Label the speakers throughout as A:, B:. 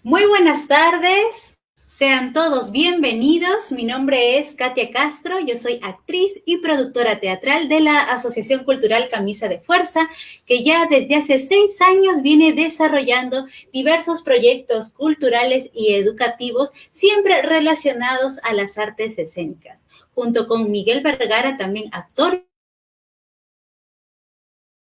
A: Muy buenas tardes, sean todos bienvenidos. Mi nombre es Katia Castro, yo soy actriz y productora teatral de la Asociación Cultural Camisa de Fuerza, que ya desde hace 6 años viene desarrollando diversos proyectos culturales y educativos, siempre relacionados a las artes escénicas. Junto con Miguel Vergara, también actor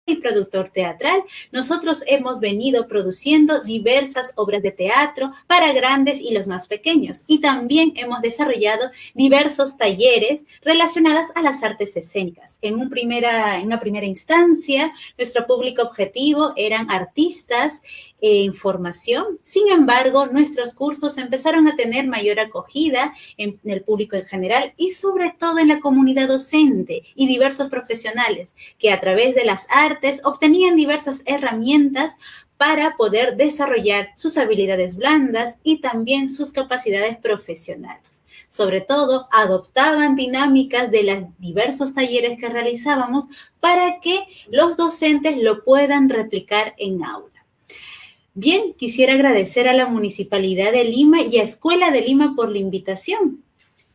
A: y productor teatral, nosotros hemos venido produciendo diversas obras de teatro para grandes y los más pequeños, y también hemos desarrollado diversos talleres relacionados a las artes escénicas. En una primera instancia, nuestro público objetivo eran artistas en formación. Sin embargo, nuestros cursos empezaron a tener mayor acogida en el público en general y sobre todo en la comunidad docente y diversos profesionales que a través de las artes obtenían diversas herramientas para poder desarrollar sus habilidades blandas y también sus capacidades profesionales. Sobre todo, adoptaban dinámicas de los diversos talleres que realizábamos para que los docentes lo puedan replicar en aula. Bien, quisiera agradecer a la Municipalidad de Lima y a Escuela de Lima por la invitación.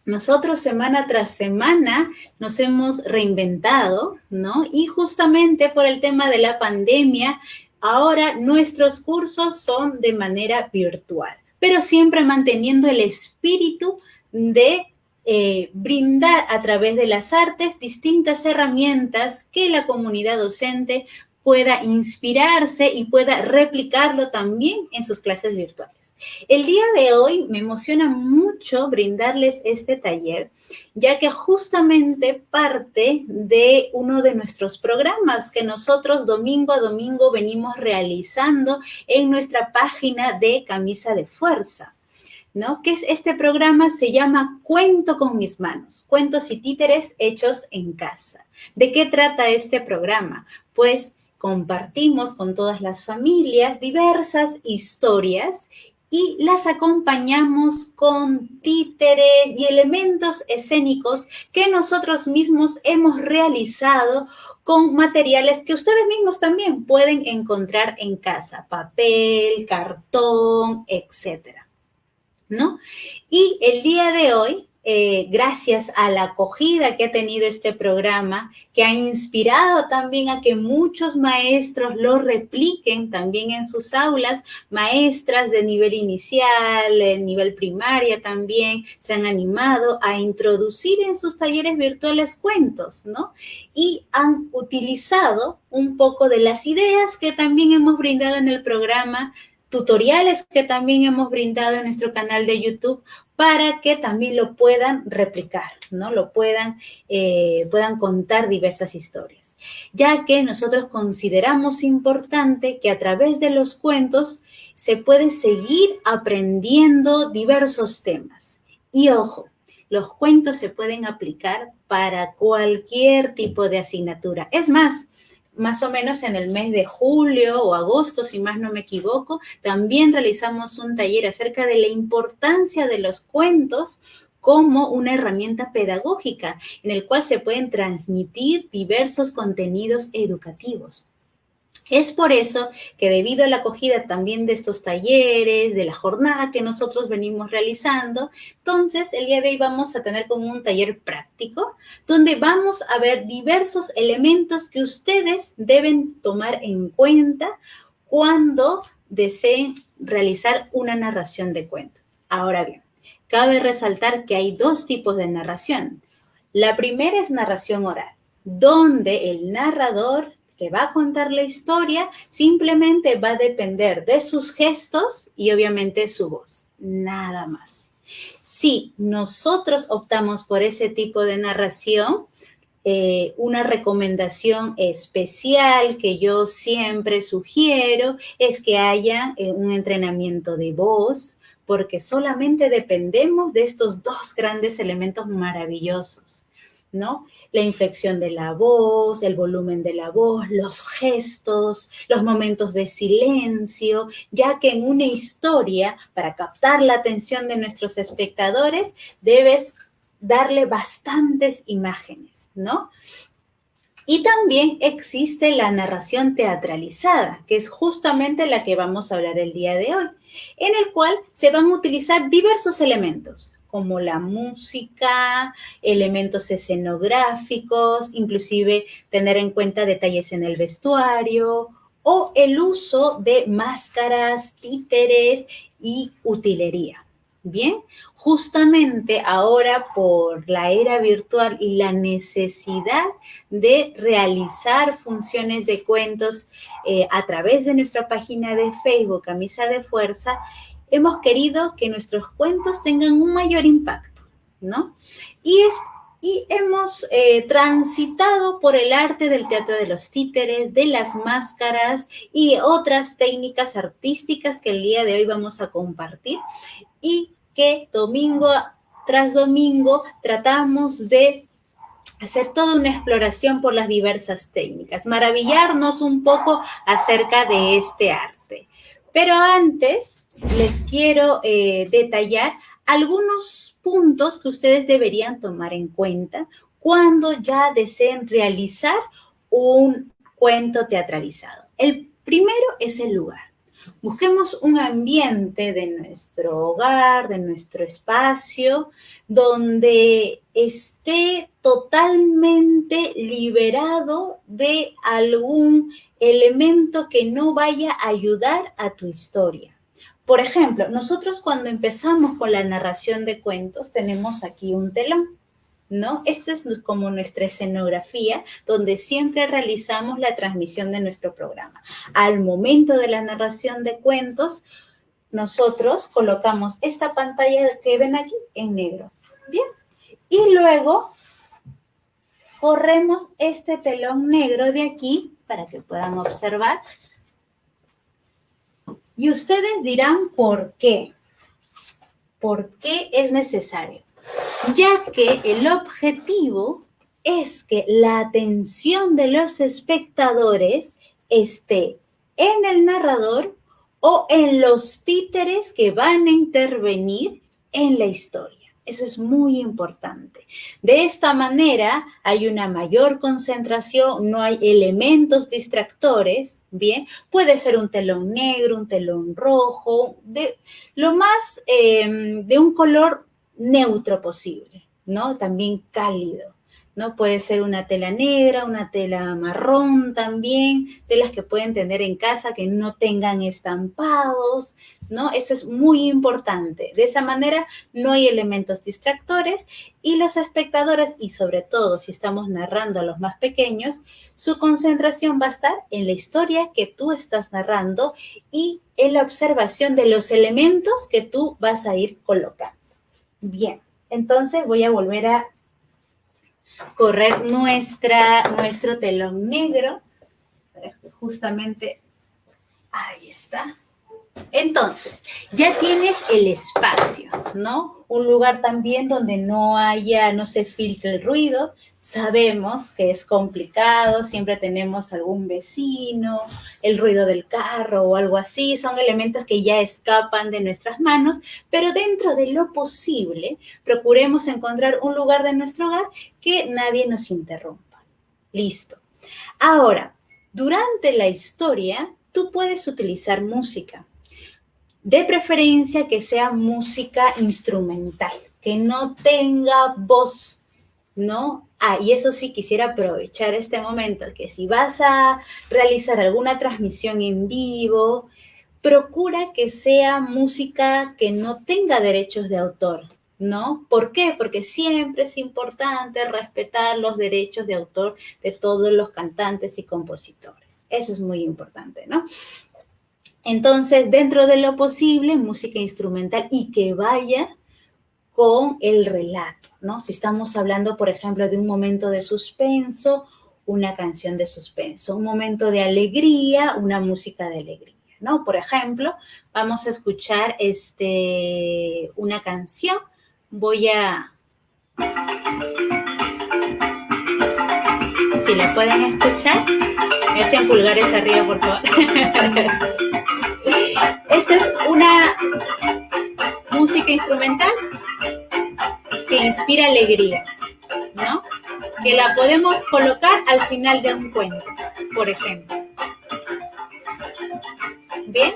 A: Nosotros semana tras semana nos hemos reinventado, ¿no? Y justamente por el tema de la pandemia, ahora nuestros cursos son de manera virtual, pero siempre manteniendo el espíritu de brindar a través de las artes distintas herramientas que la comunidad docente pueda inspirarse y pueda replicarlo también en sus clases virtuales. El día de hoy me emociona mucho brindarles este taller, ya que justamente parte de uno de nuestros programas que nosotros domingo a domingo venimos realizando en nuestra página de Camisa de Fuerza, ¿no? Que es este programa, se llama Cuento con mis manos, cuentos y títeres hechos en casa. ¿De qué trata este programa? Pues compartimos con todas las familias diversas historias y las acompañamos con títeres y elementos escénicos que nosotros mismos hemos realizado con materiales que ustedes mismos también pueden encontrar en casa, papel, cartón, etcétera, ¿no? Y el día de hoy, gracias a la acogida que ha tenido este programa, que ha inspirado también a que muchos maestros lo repliquen también en sus aulas, maestras de nivel inicial, de nivel primaria también, se han animado a introducir en sus talleres virtuales cuentos, ¿no? Y han utilizado un poco de las ideas que también hemos brindado en el programa, tutoriales que también hemos brindado en nuestro canal de YouTube para que también lo puedan replicar, ¿no? Puedan contar diversas historias, ya que nosotros consideramos importante que a través de los cuentos se puede seguir aprendiendo diversos temas. Y ojo, los cuentos se pueden aplicar para cualquier tipo de asignatura. Es más o menos en el mes de julio o agosto, si más no me equivoco, también realizamos un taller acerca de la importancia de los cuentos como una herramienta pedagógica en el cual se pueden transmitir diversos contenidos educativos. Es por eso que debido a la acogida también de estos talleres, de la jornada que nosotros venimos realizando, entonces el día de hoy vamos a tener como un taller práctico donde vamos a ver diversos elementos que ustedes deben tomar en cuenta cuando deseen realizar una narración de cuentos. Ahora bien, cabe resaltar que hay 2 tipos de narración. La primera es narración oral, donde el narrador que va a contar la historia simplemente va a depender de sus gestos y obviamente su voz, nada más. Si nosotros optamos por ese tipo de narración, una recomendación especial que yo siempre sugiero es que haya un entrenamiento de voz, porque solamente dependemos de estos 2 grandes elementos maravillosos, ¿no? La inflexión de la voz, el volumen de la voz, los gestos, los momentos de silencio, ya que en una historia, para captar la atención de nuestros espectadores, debes darle bastantes imágenes, ¿no? Y también existe la narración teatralizada, que es justamente la que vamos a hablar el día de hoy, en el cual se van a utilizar diversos elementos, como la música, elementos escenográficos, inclusive tener en cuenta detalles en el vestuario o el uso de máscaras, títeres y utilería. Bien, justamente ahora por la era virtual y la necesidad de realizar funciones de cuentos a través de nuestra página de Facebook, Camisa de Fuerza, hemos querido que nuestros cuentos tengan un mayor impacto, ¿no? Y hemos transitado por el arte del teatro de los títeres, de las máscaras y otras técnicas artísticas que el día de hoy vamos a compartir y que domingo tras domingo tratamos de hacer toda una exploración por las diversas técnicas, maravillarnos un poco acerca de este arte. Pero antes les quiero detallar algunos puntos que ustedes deberían tomar en cuenta cuando ya deseen realizar un cuento teatralizado. El primero es el lugar. Busquemos un ambiente de nuestro hogar, de nuestro espacio, donde esté totalmente liberado de algún elemento que no vaya a ayudar a tu historia. Por ejemplo, nosotros cuando empezamos con la narración de cuentos, tenemos aquí un telón, ¿no? Esta es como nuestra escenografía, donde siempre realizamos la transmisión de nuestro programa. Al momento de la narración de cuentos, nosotros colocamos esta pantalla que ven aquí en negro, ¿bien? Y luego corremos este telón negro de aquí para que puedan observar. Y ustedes dirán ¿por qué? ¿Por qué es necesario? Ya que el objetivo es que la atención de los espectadores esté en el narrador o en los títeres que van a intervenir en la historia. Eso es muy importante. De esta manera hay una mayor concentración, no hay elementos distractores, ¿bien? Puede ser un telón negro, un telón rojo, de un color neutro posible, ¿no? También cálido, ¿no? Puede ser una tela negra, una tela marrón también, telas que pueden tener en casa que no tengan estampados, ¿no? Eso es muy importante. De esa manera no hay elementos distractores y los espectadores, y sobre todo si estamos narrando a los más pequeños, su concentración va a estar en la historia que tú estás narrando y en la observación de los elementos que tú vas a ir colocando. Bien, entonces voy a volver a correr nuestro telón negro. Justamente, ahí está. Entonces, ya tienes el espacio, ¿no? Un lugar también donde no se filtre el ruido. Sabemos que es complicado, siempre tenemos algún vecino, el ruido del carro o algo así. Son elementos que ya escapan de nuestras manos, pero dentro de lo posible, procuremos encontrar un lugar de nuestro hogar que nadie nos interrumpa. Listo. Ahora, durante la historia, tú puedes utilizar música. De preferencia que sea música instrumental, que no tenga voz, ¿no? Y eso sí, quisiera aprovechar este momento, que si vas a realizar alguna transmisión en vivo, procura que sea música que no tenga derechos de autor, ¿no? ¿Por qué? Porque siempre es importante respetar los derechos de autor de todos los cantantes y compositores. Eso es muy importante, ¿no? Entonces, dentro de lo posible, música instrumental y que vaya con el relato, ¿no? Si estamos hablando, por ejemplo, de un momento de suspenso, una canción de suspenso, un momento de alegría, una música de alegría, ¿no? Por ejemplo, vamos a escuchar una canción. Si la pueden escuchar, me hacen pulgares arriba, por favor. Esta es una música instrumental que inspira alegría, ¿no? que la podemos colocar al final de un cuento, por ejemplo. ¿Bien?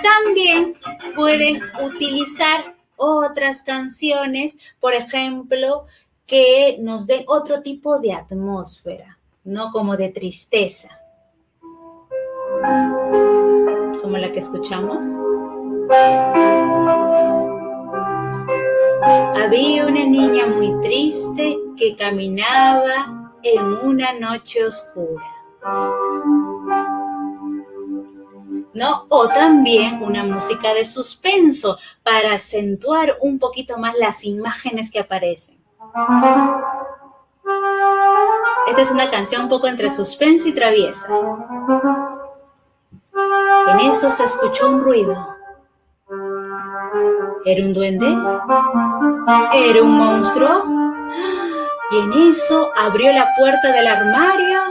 A: También pueden utilizar otras canciones, por ejemplo, que nos den otro tipo de atmósfera, no como de tristeza, como la que escuchamos. Había una niña muy triste que caminaba en una noche oscura, ¿no? O también una música de suspenso para acentuar un poquito más las imágenes que aparecen. Esta es una canción un poco entre suspenso y traviesa. En eso se escuchó un ruido. ¿Era un duende? ¿Era un monstruo? Y en eso abrió la puerta del armario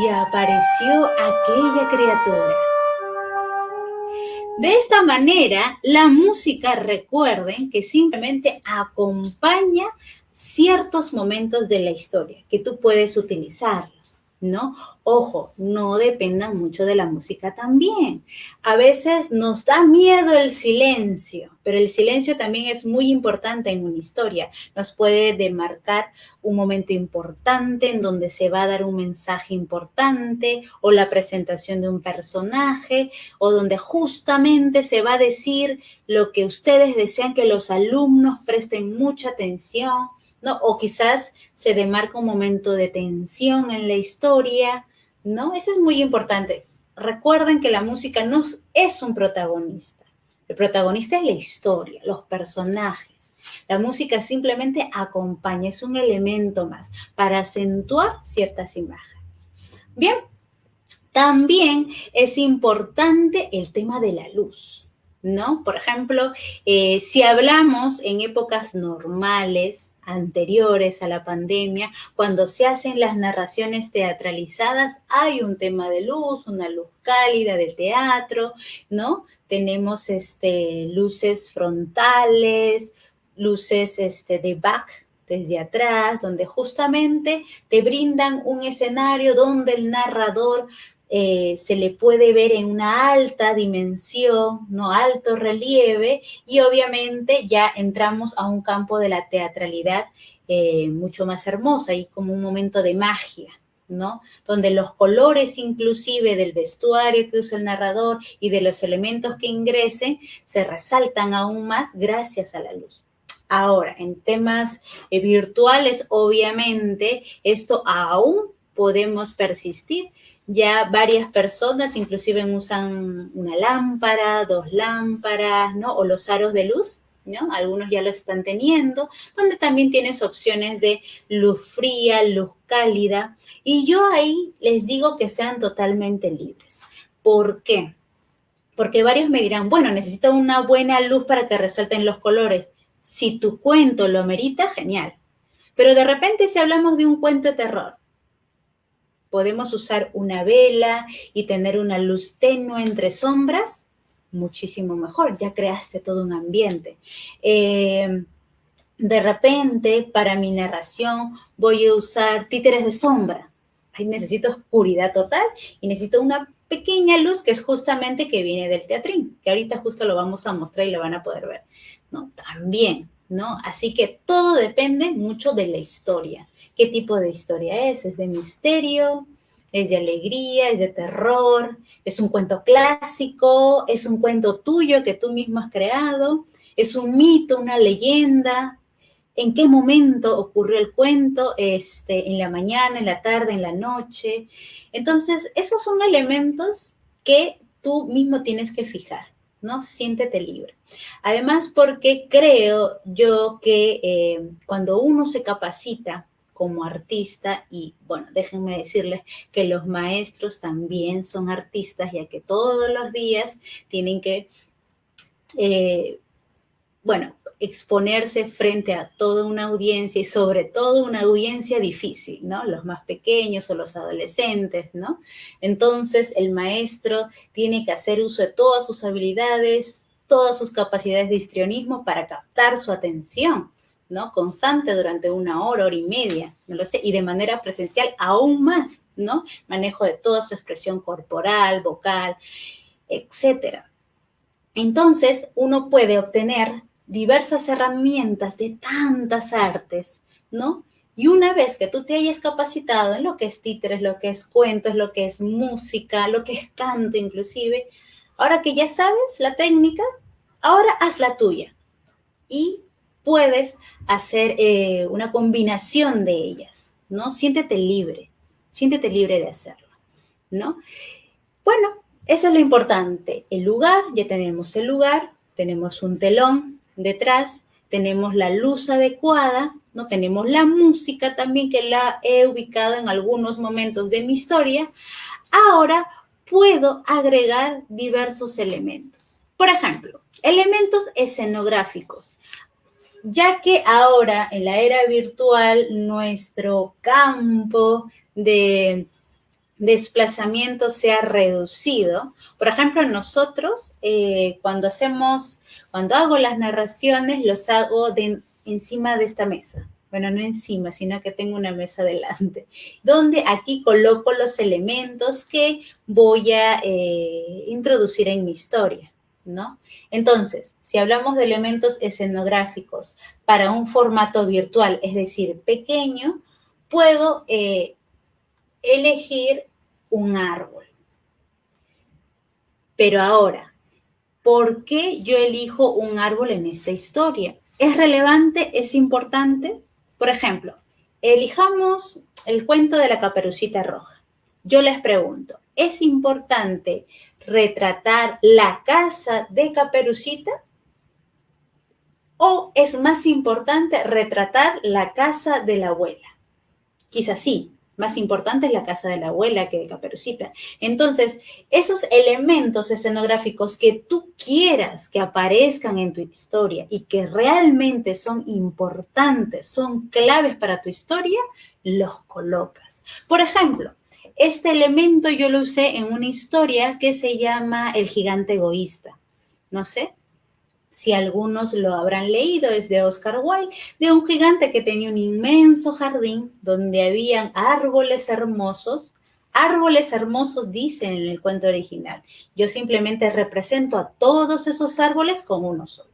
A: y apareció aquella criatura. De esta manera, la música, recuerden que simplemente acompaña ciertos momentos de la historia, que tú puedes utilizarlo, ¿no? Ojo, no dependan mucho de la música también. A veces nos da miedo el silencio, pero el silencio también es muy importante en una historia. Nos puede demarcar un momento importante en donde se va a dar un mensaje importante o la presentación de un personaje o donde justamente se va a decir lo que ustedes desean que los alumnos presten mucha atención, ¿no? O quizás se demarca un momento de tensión en la historia, ¿no? Eso es muy importante. Recuerden que la música no es un protagonista. El protagonista es la historia, los personajes. La música simplemente acompaña, es un elemento más para acentuar ciertas imágenes. Bien, también es importante el tema de la luz, ¿no? Por ejemplo, si hablamos en épocas normales, anteriores a la pandemia, cuando se hacen las narraciones teatralizadas, hay un tema de luz, una luz cálida del teatro, ¿no? Tenemos luces frontales, luces de back, desde atrás, donde justamente te brindan un escenario donde el narrador se le puede ver en una alta dimensión, no alto relieve, y obviamente ya entramos a un campo de la teatralidad mucho más hermosa y como un momento de magia, ¿no? Donde los colores inclusive del vestuario que usa el narrador y de los elementos que ingresen se resaltan aún más gracias a la luz. Ahora, en temas virtuales, obviamente, esto aún podemos persistir. Ya varias personas inclusive usan una lámpara, 2 lámparas, ¿no? O los aros de luz, ¿no? Algunos ya lo están teniendo, donde también tienes opciones de luz fría, luz cálida. Y yo ahí les digo que sean totalmente libres. ¿Por qué? Porque varios me dirán, bueno, necesito una buena luz para que resalten los colores. Si tu cuento lo merita, genial. Pero de repente si hablamos de un cuento de terror, podemos usar una vela y tener una luz tenue entre sombras, muchísimo mejor, ya creaste todo un ambiente. De repente, para mi narración, voy a usar títeres de sombra. Ahí necesito oscuridad total y necesito una pequeña luz que es justamente que viene del teatrín, que ahorita justo lo vamos a mostrar y lo van a poder ver, ¿no? También, ¿no? Así que todo depende mucho de la historia. ¿Qué tipo de historia es? ¿Es de misterio? ¿Es de alegría? ¿Es de terror? ¿Es un cuento clásico? ¿Es un cuento tuyo que tú mismo has creado? ¿Es un mito, una leyenda? ¿En qué momento ocurrió el cuento? ¿En la mañana, en la tarde, en la noche? Entonces, esos son elementos que tú mismo tienes que fijar, ¿no? Siéntete libre. Además, porque creo yo que cuando uno se capacita como artista, y bueno, déjenme decirles que los maestros también son artistas, ya que todos los días tienen que, exponerse frente a toda una audiencia y sobre todo una audiencia difícil, ¿no? Los más pequeños o los adolescentes, ¿no? Entonces, el maestro tiene que hacer uso de todas sus habilidades, todas sus capacidades de histrionismo para captar su atención, ¿no? Constante durante 1 hora, hora y media, no lo sé, y de manera presencial aún más, ¿no? Manejo de toda su expresión corporal, vocal, etcétera. Entonces, uno puede obtener diversas herramientas de tantas artes, ¿no? Y una vez que tú te hayas capacitado en lo que es títeres, lo que es cuentos, lo que es música, lo que es canto inclusive, ahora que ya sabes la técnica, ahora haz la tuya y puedes hacer una combinación de ellas, ¿no? Siéntete libre de hacerlo, ¿no? Bueno, eso es lo importante. El lugar, ya tenemos el lugar, tenemos un telón detrás, tenemos la luz adecuada, ¿no? Tenemos la música también que la he ubicado en algunos momentos de mi historia. Ahora puedo agregar diversos elementos. Por ejemplo, elementos escenográficos, ya que ahora en la era virtual nuestro campo de desplazamiento se ha reducido. Por ejemplo, nosotros cuando hago las narraciones, los hago encima de esta mesa. Bueno, no encima, sino que tengo una mesa delante, donde aquí coloco los elementos que voy a introducir en mi historia, ¿no? Entonces, si hablamos de elementos escenográficos para un formato virtual, es decir, pequeño, puedo elegir un árbol. Pero ahora, ¿por qué yo elijo un árbol en esta historia? ¿Es relevante? ¿Es importante? Por ejemplo, elijamos el cuento de la Caperucita Roja. Yo les pregunto, ¿es importante retratar la casa de Caperucita? ¿O es más importante retratar la casa de la abuela? Quizás sí, más importante es la casa de la abuela que de Caperucita. Entonces, esos elementos escenográficos que tú quieras que aparezcan en tu historia y que realmente son importantes, son claves para tu historia, los colocas. Por ejemplo, este elemento yo lo usé en una historia que se llama El gigante egoísta. No sé si algunos lo habrán leído, es de Oscar Wilde, de un gigante que tenía un inmenso jardín donde habían árboles hermosos dicen en el cuento original. Yo simplemente represento a todos esos árboles con uno solo.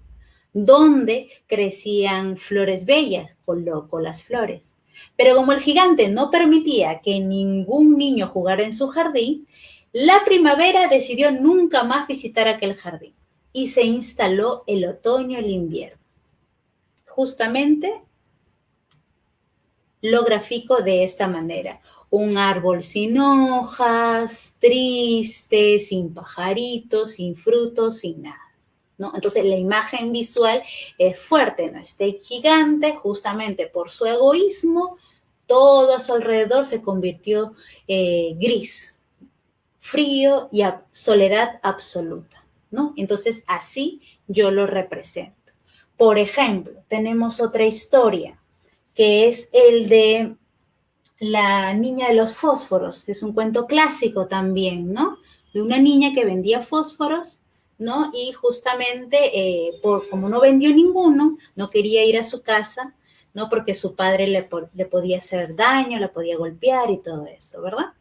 A: Donde crecían flores bellas, coloco las flores. Pero como el gigante no permitía que ningún niño jugara en su jardín, la primavera decidió nunca más visitar aquel jardín y se instaló el otoño y el invierno. Justamente lo grafico de esta manera. Un árbol sin hojas, triste, sin pajaritos, sin frutos, sin nada, ¿no? Entonces la imagen visual es fuerte, ¿no? Este gigante, justamente por su egoísmo, todo a su alrededor se convirtió gris, frío y soledad absoluta, ¿no? Entonces así yo lo represento. Por ejemplo, tenemos otra historia que es el de La niña de los fósforos. Es un cuento clásico también, ¿no? De una niña que vendía fósforos, ¿no? Y justamente, como no vendió ninguno, no quería ir a su casa, ¿no? Porque su padre le podía hacer daño, la podía golpear y todo eso, ¿verdad?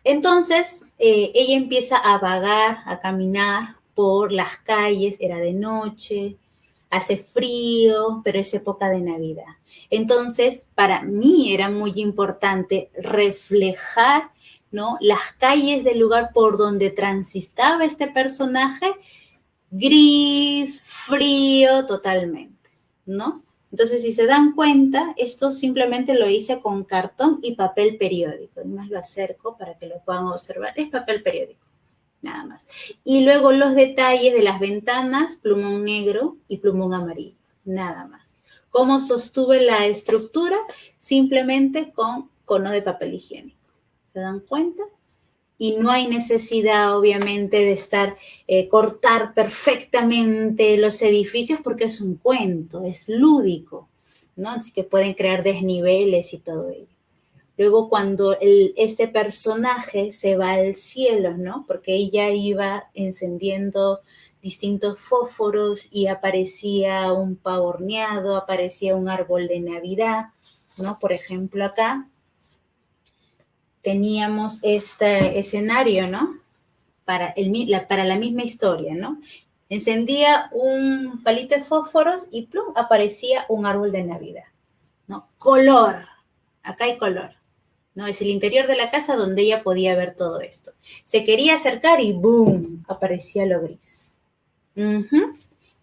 A: Entonces, ella empieza a vagar, a caminar por las calles, era de noche, hace frío, pero es época de Navidad. Entonces, para mí era muy importante reflejar, ¿no?, las calles del lugar por donde transitaba este personaje, gris, frío, totalmente, ¿no? Entonces, si se dan cuenta, esto simplemente lo hice con cartón y papel periódico. Además lo acerco para que lo puedan observar. Es papel periódico, nada más. Y luego los detalles de las ventanas, plumón negro y plumón amarillo, nada más. ¿Cómo sostuve la estructura? Simplemente con cono de papel higiénico. ¿Se dan cuenta? Y no hay necesidad, obviamente, de cortar perfectamente los edificios porque es un cuento, es lúdico, ¿no? Así que pueden crear desniveles y todo ello. Luego, cuando este personaje se va al cielo, ¿no? Porque ella iba encendiendo distintos fósforos y aparecía un pavo horneado, aparecía un árbol de Navidad, ¿no? Por ejemplo, acá teníamos este escenario, ¿no? Para la misma historia, ¿no? Encendía un palito de fósforos y plum, aparecía un árbol de Navidad, ¿no? Color, acá hay color, ¿no? Es el interior de la casa donde ella podía ver todo esto. Se quería acercar y ¡boom! Aparecía lo gris.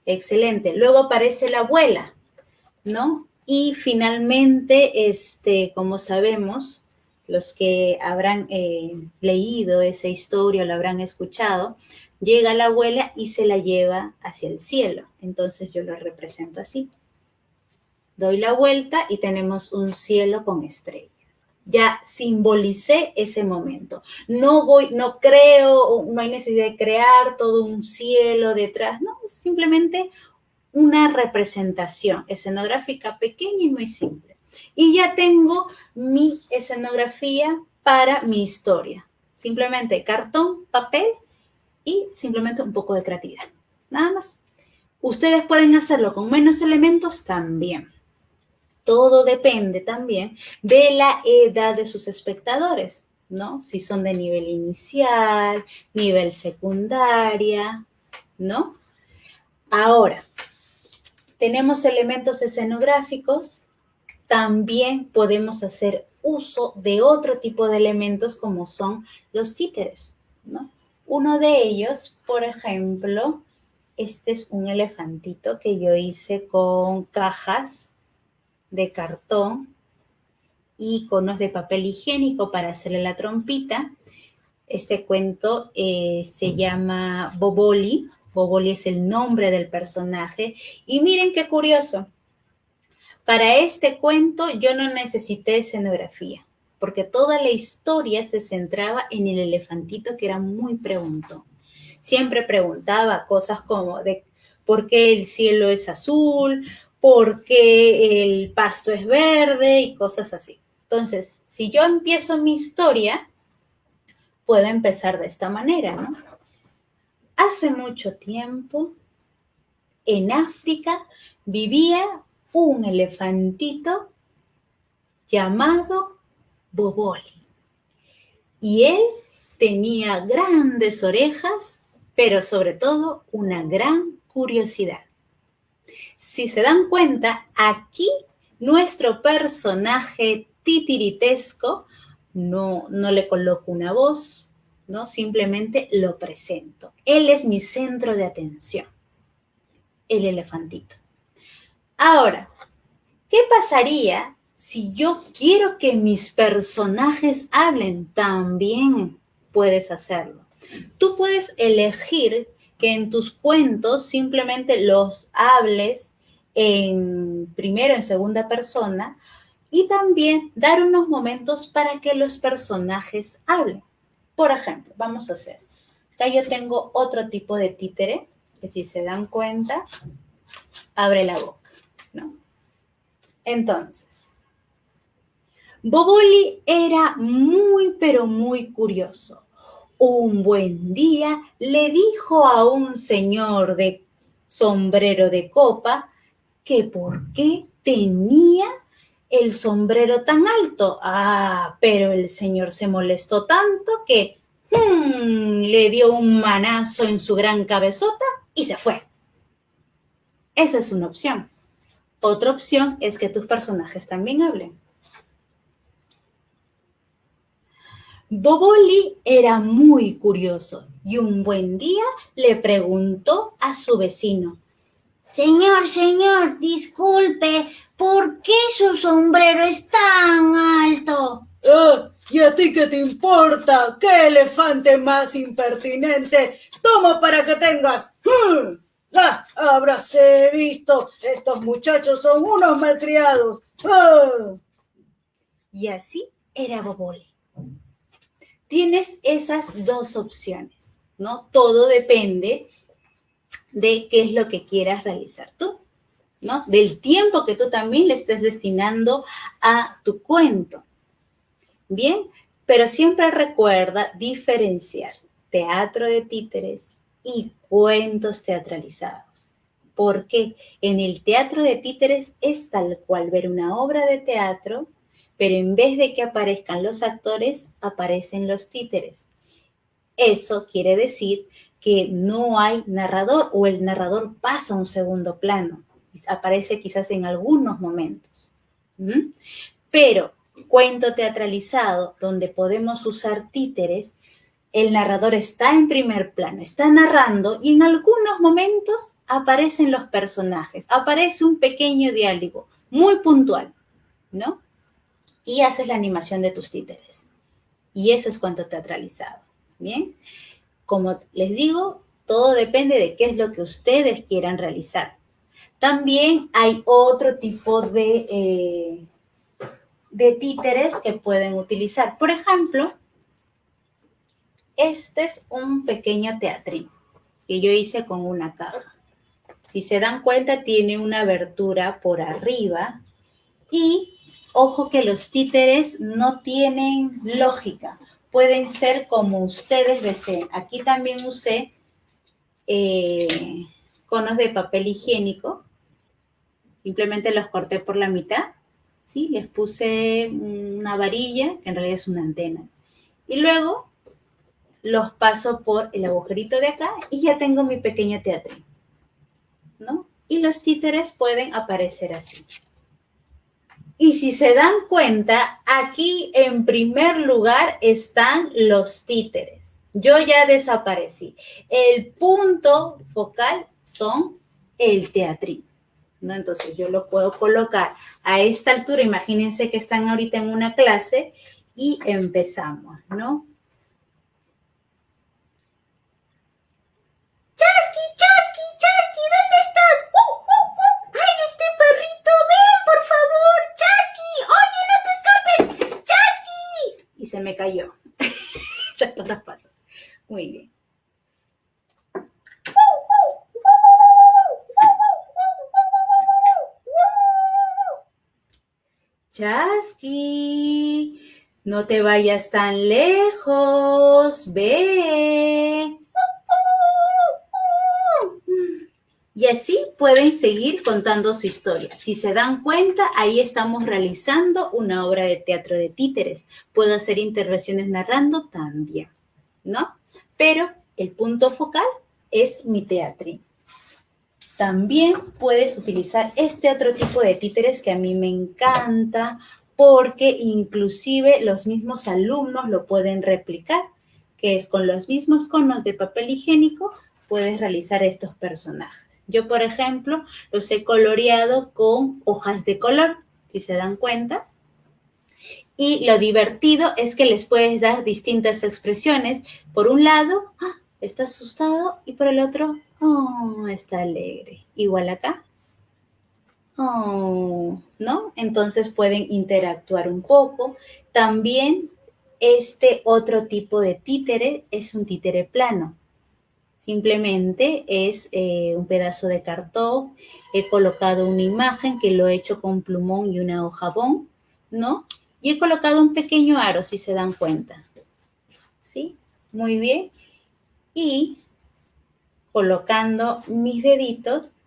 A: Excelente. Luego aparece la abuela, ¿no? Y finalmente, como sabemos, los que habrán leído esa historia o la habrán escuchado, llega la abuela y se la lleva hacia el cielo. Entonces yo lo represento así. Doy la vuelta y tenemos un cielo con estrellas. Ya simbolicé ese momento. No creo, no hay necesidad de crear todo un cielo detrás, no, es simplemente una representación escenográfica pequeña y muy simple. Y ya tengo mi escenografía para mi historia. Simplemente cartón, papel y simplemente un poco de creatividad. Nada más. Ustedes pueden hacerlo con menos elementos también. Todo depende también de la edad de sus espectadores, ¿no? Si son de nivel inicial, nivel secundaria, ¿no? Ahora, tenemos elementos escenográficos, también podemos hacer uso de otro tipo de elementos como son los títeres, ¿no? Uno de ellos, por ejemplo, este es un elefantito que yo hice con cajas de cartón y conos de papel higiénico para hacerle la trompita. Este cuento se llama Boboli. Boboli es el nombre del personaje. Y miren qué curioso. Para este cuento yo no necesité escenografía, porque toda la historia se centraba en el elefantito que era muy preguntón. Siempre preguntaba cosas como de por qué el cielo es azul, por qué el pasto es verde y cosas así. Entonces, si yo empiezo mi historia, puedo empezar de esta manera, ¿no? Hace mucho tiempo, en África, vivía un elefantito llamado Boboli. Y él tenía grandes orejas, pero sobre todo una gran curiosidad. Si se dan cuenta, aquí nuestro personaje titiritesco no le coloco una voz, ¿no? Simplemente lo presento. Él es mi centro de atención, el elefantito. Ahora, ¿qué pasaría si yo quiero que mis personajes hablen? También puedes hacerlo. Tú puedes elegir que en tus cuentos simplemente los hables primero en segunda persona y también dar unos momentos para que los personajes hablen. Por ejemplo, vamos a hacer, acá yo tengo otro tipo de títere que si se dan cuenta, abre la boca, ¿no? Entonces, Boboli era muy, pero muy curioso. Un buen día le dijo a un señor de sombrero de copa que por qué tenía el sombrero tan alto. Pero el señor se molestó tanto que le dio un manazo en su gran cabezota y se fue. Esa es una opción. Otra opción es que tus personajes también hablen. Boboli era muy curioso y un buen día le preguntó a su vecino: Señor, disculpe, ¿por qué su sombrero es tan alto? ¿Y a ti qué te importa? ¿Qué elefante más impertinente? Toma para que tengas. Habráse visto, estos muchachos son unos malcriados. Y así era Boboli. Tienes esas dos opciones, ¿no? Todo depende de qué es lo que quieras realizar tú, ¿no? Del tiempo que tú también le estés destinando a tu cuento. Bien, pero siempre recuerda diferenciar teatro de títeres y cuentos teatralizados. Porque en el teatro de títeres es tal cual ver una obra de teatro, pero en vez de que aparezcan los actores, aparecen los títeres. Eso quiere decir que no hay narrador o el narrador pasa a un segundo plano. Aparece quizás en algunos momentos. Pero cuento teatralizado, donde podemos usar títeres, el narrador está en primer plano, está narrando y en algunos momentos aparecen los personajes, aparece un pequeño diálogo muy puntual, ¿no? Y haces la animación de tus títeres. Y eso es cuento teatralizado, ¿bien? Como les digo, todo depende de qué es lo que ustedes quieran realizar. También hay otro tipo de títeres que pueden utilizar. Por ejemplo, este es un pequeño teatrín que yo hice con una caja. Si se dan cuenta, tiene una abertura por arriba y ojo que los títeres no tienen lógica. Pueden ser como ustedes deseen. Aquí también usé conos de papel higiénico. Simplemente los corté por la mitad. ¿Sí? Les puse una varilla, que en realidad es una antena. Y luego los paso por el agujerito de acá y ya tengo mi pequeño teatrín, ¿no? Y los títeres pueden aparecer así. Y si se dan cuenta, aquí en primer lugar están los títeres. Yo ya desaparecí. El punto focal son el teatrín, ¿no? Entonces yo lo puedo colocar a esta altura. Imagínense que están ahorita en una clase y empezamos, ¿no? ¡Chasqui, Chasqui, Chasqui! ¿Dónde estás? ¡Ay, este perrito! ¡Ven, por favor! ¡Chasqui! ¡Oye, no te escapes! ¡Chasqui! Y se me cayó. Esas cosas pasan. Muy bien. Chasqui, no te vayas tan lejos. Ve. Y así pueden seguir contando su historia. Si se dan cuenta, ahí estamos realizando una obra de teatro de títeres. Puedo hacer intervenciones narrando también, ¿no? Pero el punto focal es mi teatrín. También puedes utilizar este otro tipo de títeres que a mí me encanta porque inclusive los mismos alumnos lo pueden replicar, que es con los mismos conos de papel higiénico puedes realizar estos personajes. Yo, por ejemplo, los he coloreado con hojas de color, si se dan cuenta. Y lo divertido es que les puedes dar distintas expresiones. Por un lado, está asustado y por el otro, está alegre. Igual acá. ¿No? Entonces pueden interactuar un poco. También este otro tipo de títere es un títere plano. Simplemente es un pedazo de cartón. He colocado una imagen que lo he hecho con plumón y una hoja bond, ¿no? Y he colocado un pequeño aro, si se dan cuenta. ¿Sí? Muy bien. Y colocando mis deditos,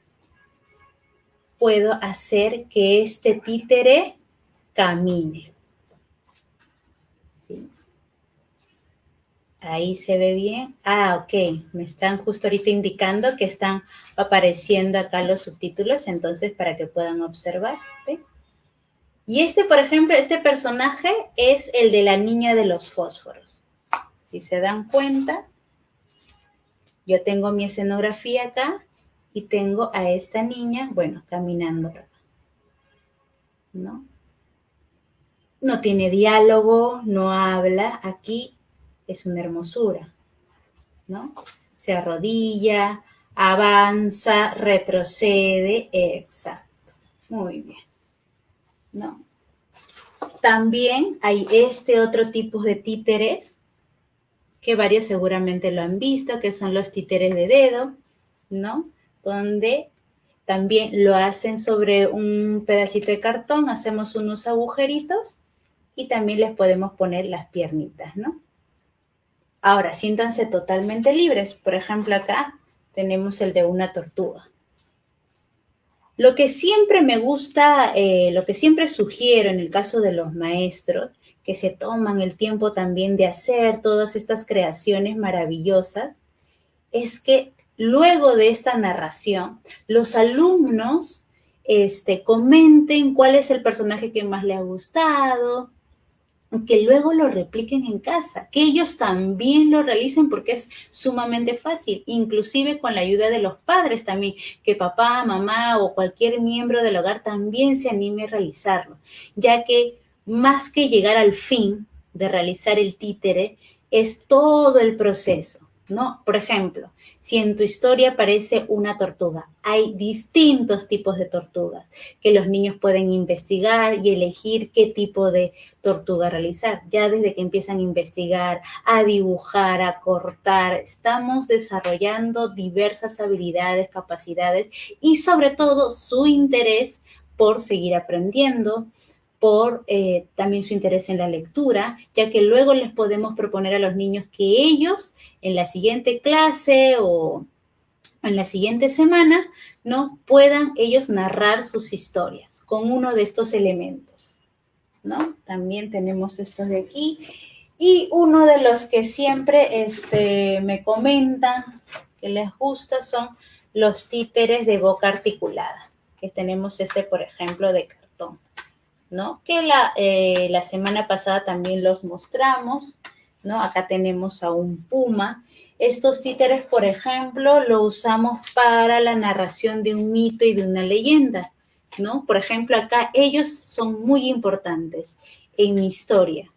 A: puedo hacer que este títere camine. ¿Sí? Ahí se ve bien. Ok. Me están justo ahorita indicando que están apareciendo acá los subtítulos, entonces para que puedan observar. ¿Ven? Y este, por ejemplo, este personaje es el de la niña de los fósforos. Si se dan cuenta, yo tengo mi escenografía acá y tengo a esta niña, bueno, caminando, ¿no? No tiene diálogo, no habla. Aquí es una hermosura, ¿no? Se arrodilla, avanza, retrocede, exacto. Muy bien, ¿no? También hay este otro tipo de títeres que varios seguramente lo han visto, que son los títeres de dedo, ¿no? Donde también lo hacen sobre un pedacito de cartón, hacemos unos agujeritos y también les podemos poner las piernitas, ¿no? Ahora, siéntanse totalmente libres. Por ejemplo, acá tenemos el de una tortuga. Lo que siempre me gusta, lo que siempre sugiero en el caso de los maestros, que se toman el tiempo también de hacer todas estas creaciones maravillosas, es que luego de esta narración, los alumnos comenten cuál es el personaje que más le ha gustado, que luego lo repliquen en casa, que ellos también lo realicen porque es sumamente fácil, inclusive con la ayuda de los padres también, que papá, mamá o cualquier miembro del hogar también se anime a realizarlo, ya que más que llegar al fin de realizar el títere, es todo el proceso, ¿no? Por ejemplo, si en tu historia aparece una tortuga, hay distintos tipos de tortugas que los niños pueden investigar y elegir qué tipo de tortuga realizar. Ya desde que empiezan a investigar, a dibujar, a cortar, estamos desarrollando diversas habilidades, capacidades y sobre todo su interés por seguir aprendiendo, por también su interés en la lectura, ya que luego les podemos proponer a los niños que ellos en la siguiente clase o en la siguiente semana, ¿no? Puedan ellos narrar sus historias con uno de estos elementos, ¿no? También tenemos estos de aquí. Y uno de los que siempre me comentan que les gusta son los títeres de boca articulada, que tenemos por ejemplo, de cartón, ¿no? Que la semana pasada también los mostramos, ¿no? Acá tenemos a un puma. Estos títeres, por ejemplo, lo usamos para la narración de un mito y de una leyenda, ¿no? Por ejemplo, acá ellos son muy importantes en mi historia,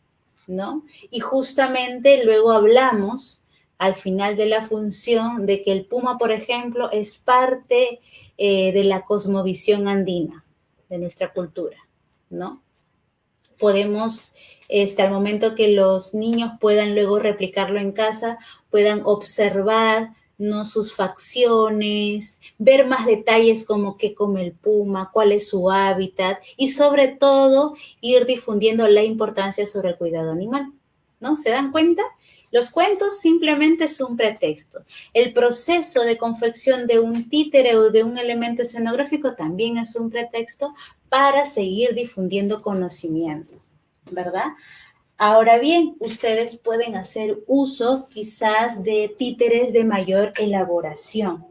A: ¿no? Y justamente luego hablamos al final de la función de que el puma, por ejemplo, es parte de la cosmovisión andina, de nuestra cultura, ¿no? Podemos, al momento que los niños puedan luego replicarlo en casa, puedan observar, ¿no? Sus facciones, ver más detalles como qué come el puma, cuál es su hábitat y sobre todo ir difundiendo la importancia sobre el cuidado animal, ¿no? ¿Se dan cuenta? Los cuentos simplemente es un pretexto. El proceso de confección de un títere o de un elemento escenográfico también es un pretexto para seguir difundiendo conocimiento, ¿verdad? Ahora bien, ustedes pueden hacer uso quizás de títeres de mayor elaboración.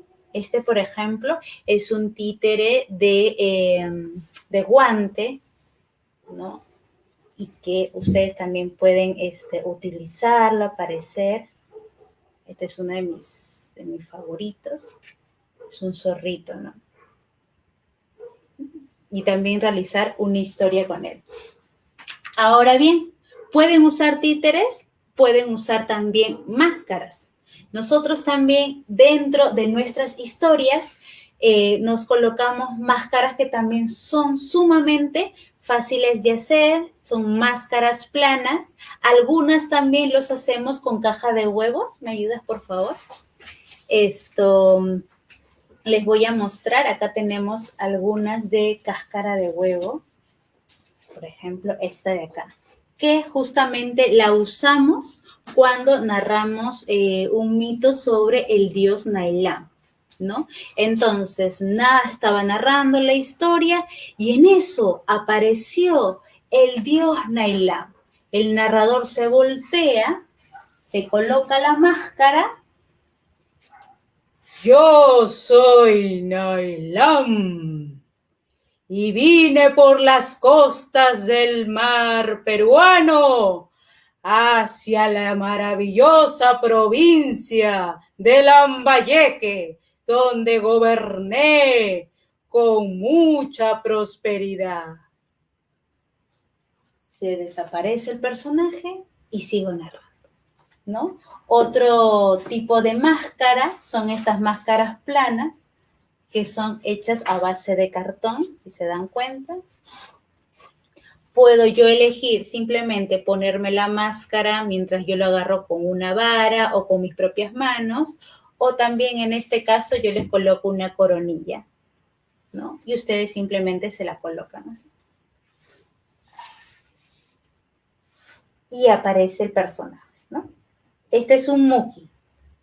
A: Por ejemplo, es un títere de guante, ¿no? Y que ustedes también pueden utilizarlo, aparecer. Este es uno de mis favoritos. Es un zorrito, ¿no? Y también realizar una historia con él. Ahora bien, ¿pueden usar títeres? Pueden usar también máscaras. Nosotros también dentro de nuestras historias nos colocamos máscaras que también son sumamente fáciles de hacer, son máscaras planas. Algunas también los hacemos con caja de huevos. ¿Me ayudas, por favor? Les voy a mostrar. Acá tenemos algunas de cáscara de huevo. Por ejemplo, esta de acá, que justamente la usamos cuando narramos un mito sobre el dios Nailam, ¿no? Entonces, estaba narrando la historia y en eso apareció el dios Nailam. El narrador se voltea, se coloca la máscara. Yo soy Nailam y vine por las costas del mar peruano hacia la maravillosa provincia de Lambayeque, donde goberné con mucha prosperidad. Se desaparece el personaje y sigo narrando, ¿no? Otro tipo de máscara son estas máscaras planas, que son hechas a base de cartón, si se dan cuenta. Puedo yo elegir simplemente ponerme la máscara mientras yo lo agarro con una vara o con mis propias manos, o también en este caso yo les coloco una coronilla, ¿no? Y ustedes simplemente se la colocan así. Y aparece el personaje, ¿no? Este es un muki,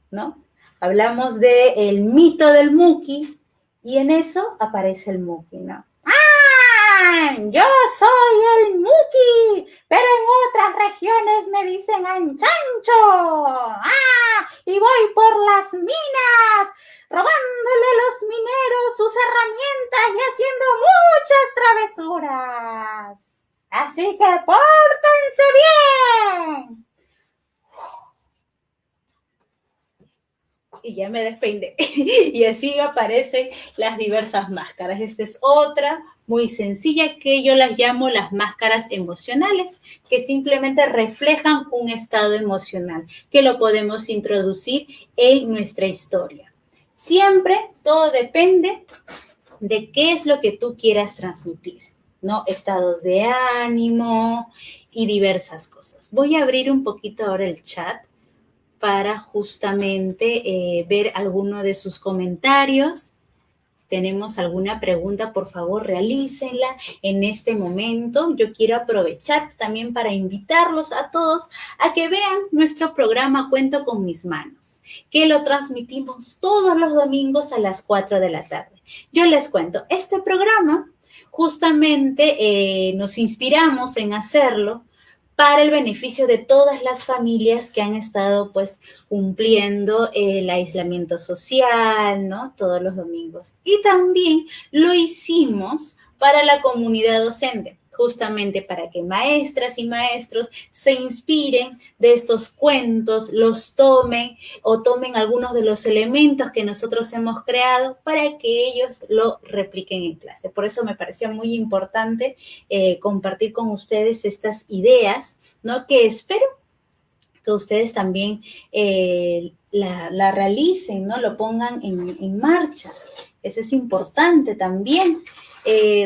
A: ¿no? Hablamos del mito del Muki y en eso aparece el Muki, ¿no? ¡Ah! Yo soy el Muki, pero en otras regiones me dicen Anchancho. ¡Ah! Y voy por las minas, robándole a los mineros sus herramientas y haciendo muchas travesuras. Así que pórtense bien. Y ya me despeiné. Y así aparecen las diversas máscaras. Esta es otra muy sencilla que yo las llamo las máscaras emocionales, que simplemente reflejan un estado emocional, que lo podemos introducir en nuestra historia. Siempre todo depende de qué es lo que tú quieras transmitir, ¿no? Estados de ánimo y diversas cosas. Voy a abrir un poquito ahora el chat para justamente ver alguno de sus comentarios. Si tenemos alguna pregunta, por favor, realícenla en este momento. Yo quiero aprovechar también para invitarlos a todos a que vean nuestro programa Cuento con mis manos, que lo transmitimos todos los domingos a las 4 de la tarde. Yo les cuento, este programa justamente nos inspiramos en hacerlo para el beneficio de todas las familias que han estado pues cumpliendo el aislamiento social, ¿no? Todos los domingos. Y también lo hicimos para la comunidad docente, justamente para que maestras y maestros se inspiren de estos cuentos, los tomen o tomen algunos de los elementos que nosotros hemos creado para que ellos lo repliquen en clase. Por eso me parecía muy importante compartir con ustedes estas ideas, ¿no? Que espero que ustedes también la realicen, ¿no? Lo pongan en marcha. Eso es importante también.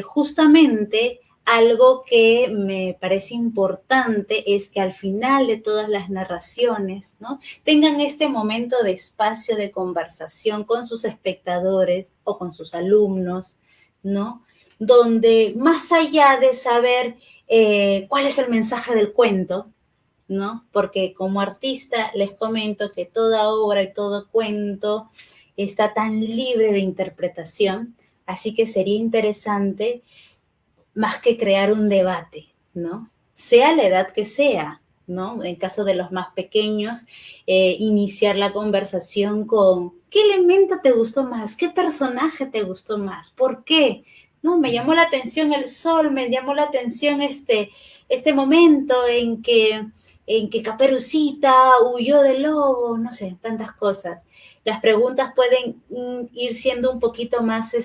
A: Justamente algo que me parece importante es que al final de todas las narraciones, ¿no? Tengan este momento de espacio de conversación con sus espectadores o con sus alumnos, ¿no? Donde más allá de saber cuál es el mensaje del cuento, ¿no? Porque como artista les comento que toda obra y todo cuento está tan libre de interpretación, así que sería interesante más que crear un debate, ¿no? Sea la edad que sea, ¿no? En caso de los más pequeños, iniciar la conversación con ¿qué elemento te gustó más? ¿Qué personaje te gustó más? ¿Por qué? ¿No? Me llamó la atención el sol, me llamó la atención este momento en que Caperucita huyó del lobo, no sé, tantas cosas. Las preguntas pueden ir siendo un poquito más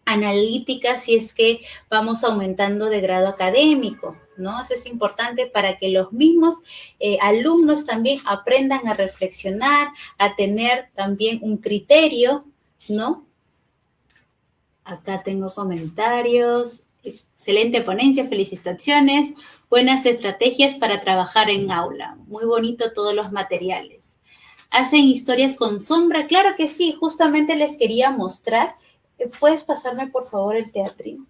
A: analíticas si es que vamos aumentando de grado académico, ¿no? Eso es importante para que los mismos alumnos también aprendan a reflexionar, a tener también un criterio, ¿no? Acá tengo comentarios. Excelente ponencia, felicitaciones. Buenas estrategias para trabajar en aula. Muy bonito todos los materiales. ¿Hacen historias con sombra? Claro que sí, justamente les quería mostrar. ¿Puedes pasarme, por favor, el teatrín?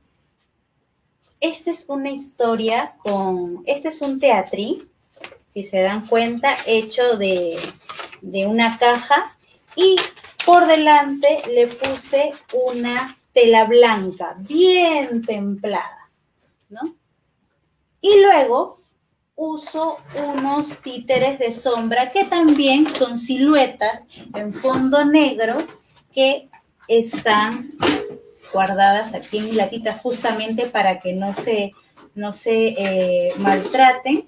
A: Esta es una historia este es un teatrín, si se dan cuenta, hecho de una caja y por delante le puse una tela blanca, bien templada, ¿no? Y luego uso unos títeres de sombra que también son siluetas en fondo negro que están guardadas aquí en mi latita justamente para que no se maltraten,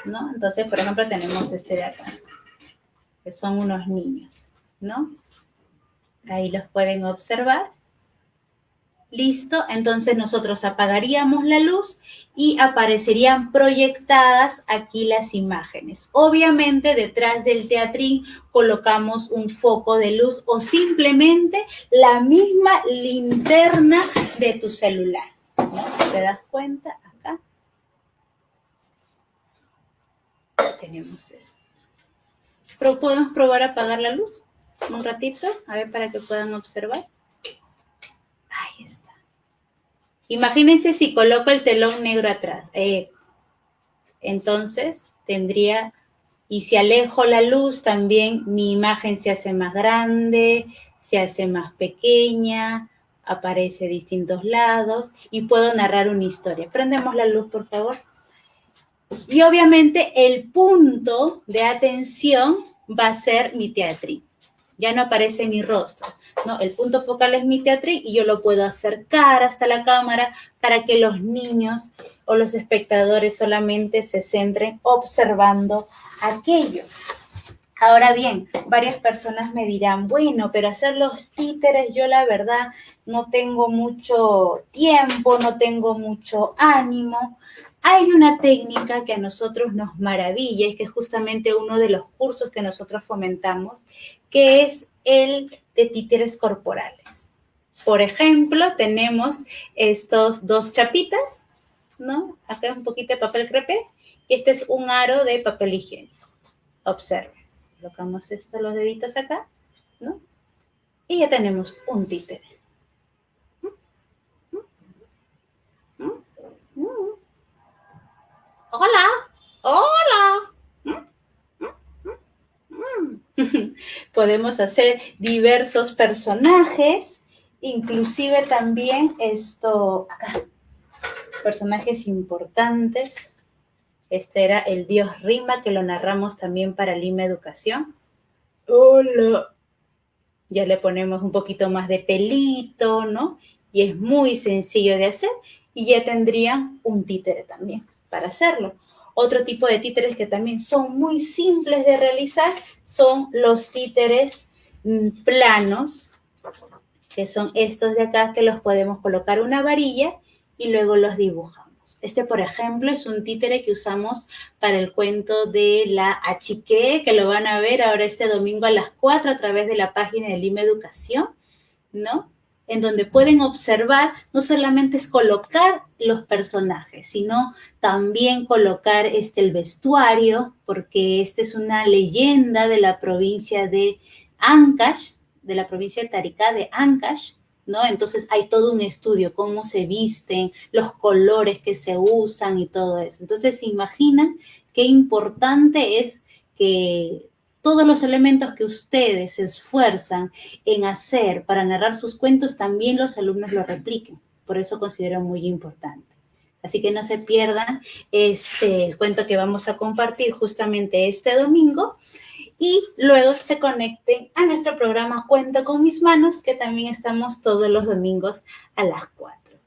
A: ¿no? Entonces, por ejemplo, tenemos este de acá, que son unos niños, ¿no? Ahí los pueden observar. Listo, entonces nosotros apagaríamos la luz y aparecerían proyectadas aquí las imágenes. Obviamente detrás del teatrín colocamos un foco de luz o simplemente la misma linterna de tu celular, ¿no? Si te das cuenta, acá tenemos esto. Pero podemos probar a apagar la luz un ratito, a ver, para que puedan observar. Ahí está. Imagínense si coloco el telón negro atrás. Entonces tendría Y si alejo la luz, también mi imagen se hace más grande, se hace más pequeña, aparece a distintos lados y puedo narrar una historia. Prendemos la luz, por favor. Y obviamente el punto de atención va a ser mi teatrín. Ya no aparece mi rostro, ¿no? El punto focal es mi teatrín y yo lo puedo acercar hasta la cámara para que los niños o los espectadores solamente se centren observando aquello. Ahora bien, varias personas me dirán, bueno, pero hacer los títeres, yo la verdad no tengo mucho tiempo, no tengo mucho ánimo. Hay una técnica que a nosotros nos maravilla, es que es justamente uno de los cursos que nosotros fomentamos, que es el de títeres corporales. Por ejemplo, tenemos estos dos chapitas, ¿no? Acá un poquito de papel crepé y este es un aro de papel higiénico. Observen, colocamos los deditos acá, ¿no? Y ya tenemos un títere. Hola, hola. Podemos hacer diversos personajes, inclusive también acá, personajes importantes. Este era el dios Rima, que lo narramos también para Lima Educación. Hola. Ya le ponemos un poquito más de pelito, ¿no? Y es muy sencillo de hacer y ya tendrían un títere también para hacerlo. Otro tipo de títeres que también son muy simples de realizar son los títeres planos, que son estos de acá que los podemos colocar una varilla y luego los dibujamos. Este, por ejemplo, es un títere que usamos para el cuento de la Achique, que lo van a ver ahora este domingo a las 4 a través de la página de Lima Educación, ¿no? En donde pueden observar, no solamente es colocar los personajes, sino también colocar el vestuario, porque esta es una leyenda de la provincia de Ancash, de la provincia de Taricá de Ancash, ¿no? Entonces hay todo un estudio, cómo se visten, los colores que se usan y todo eso. Entonces, ¿se imaginan qué importante es que todos los elementos que ustedes se esfuerzan en hacer para narrar sus cuentos, también los alumnos lo repliquen? Por eso considero muy importante. Así que no se pierdan el cuento que vamos a compartir justamente este domingo y luego se conecten a nuestro programa Cuento con mis manos, que también estamos todos los domingos a las 4.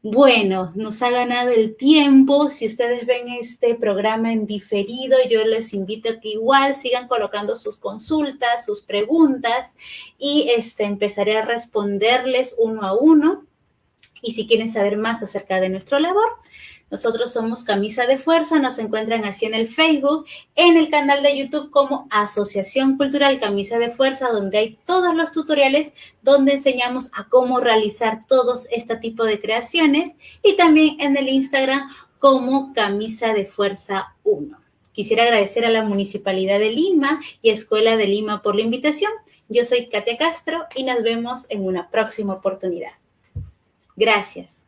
A: Bueno, nos ha ganado el tiempo. Si ustedes ven este programa en diferido, yo les invito a que igual sigan colocando sus consultas, sus preguntas y empezaré a responderles uno a uno. Y si quieren saber más acerca de nuestra labor, nosotros somos Camisa de Fuerza, nos encuentran así en el Facebook, en el canal de YouTube como Asociación Cultural Camisa de Fuerza, donde hay todos los tutoriales donde enseñamos a cómo realizar todos este tipo de creaciones, y también en el Instagram como Camisa de Fuerza 1. Quisiera agradecer a la Municipalidad de Lima y Escuela de Lima por la invitación. Yo soy Katia Castro y nos vemos en una próxima oportunidad. Gracias.